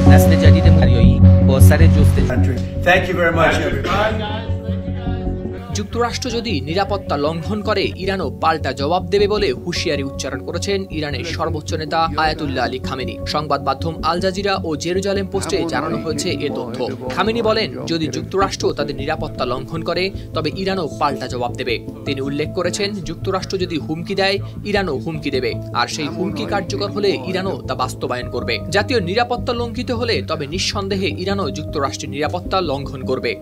نسل جدید دریایی با سر جستجو Thank you very much, everybody. যুক্তরাষ্ট্র যদি নিরাপত্তা লঙ্ঘন করে ইরানও পাল্টা জবাব দেবে বলে হুঁশিয়ারি উচ্চারণ করেছেন ইরানের সর্বোচ্চ নেতা আয়াতুল্লাহ আলী খামেনি। সংবাদ মাধ্যম আল জাজিরা ও জেরুজালেম পোস্টে জানানো হয়েছে এ তথ্য। খামেনি বলেন, যদি যুক্তরাষ্ট্র তাদের নিরাপত্তা লঙ্ঘন করে তবে ইরানও পাল্টা জবাব দেবে। তিনি উল্লেখ করেছেন, যুক্তরাষ্ট্র যদি হুমকি দেয় ইরানও হুমকি দেবে, আর সেই হুমকি কার্যকর হলে ইরানও তা বাস্তবায়ন করবে। জাতীয় নিরাপত্তা লঙ্ঘিত হলে তবে নিঃসন্দেহে ইরানও যুক্তরাষ্ট্রের নিরাপত্তা লঙ্ঘন করবে।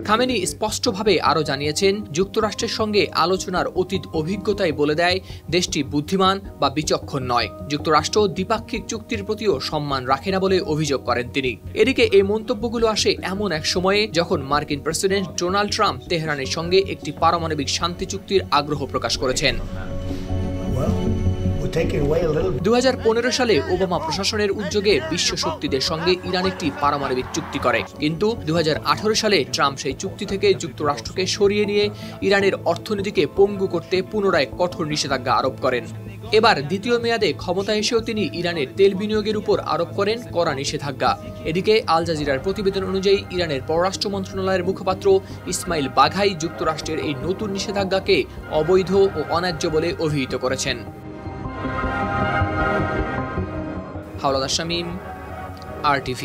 খামেনি স্পষ্টভাবে আরও জানিয়েছেন, যুক্তরাষ্ট্রের সঙ্গে আলোচনার অতীত অভিজ্ঞতাই বলে দেয় দেশটি বুদ্ধিমান বা বিচক্ষণ নয়। যুক্তরাষ্ট্র দ্বিপাক্ষিক চুক্তির প্রতিও সম্মান রাখে না বলে অভিযোগ করেন তিনি। এদিকে এই মন্তব্যগুলো আসে এমন এক সময়ে যখন মার্কিন প্রেসিডেন্ট ডোনাল্ড ট্রাম্প তেহরানের সঙ্গে একটি পারমাণবিক শান্তি চুক্তির আগ্রহ প্রকাশ করেছেন। 2015 সালে ওবামা প্রশাসনের উদ্যোগে বিশ্ব শক্তিদের সঙ্গে ইরান একটি পারমাণবিক চুক্তি করে, কিন্তু 2018 সালে ট্রাম্প সেই চুক্তি থেকে যুক্তরাষ্ট্রকে সরিয়ে নিয়ে ইরানের অর্থনীতিকে পঙ্গু করতে পুনরায় কঠোর নিষেধাজ্ঞা আরোপ করেন। এবার দ্বিতীয় মেয়াদে ক্ষমতায় এসেও তিনি ইরানের তেল বিনিয়োগের উপর আরোপ করেন কড়া নিষেধাজ্ঞা। এদিকে আল জাজিরার প্রতিবেদন অনুযায়ী ইরানের পররাষ্ট্র মন্ত্রণালয়ের মুখপাত্র ইসমাইল বাঘাই যুক্তরাষ্ট্রের এই নতুন নিষেধাজ্ঞাকে অবৈধ ও অন্যায্য বলে অভিহিত করেছেন। হাওলাদার শামীম, RTV।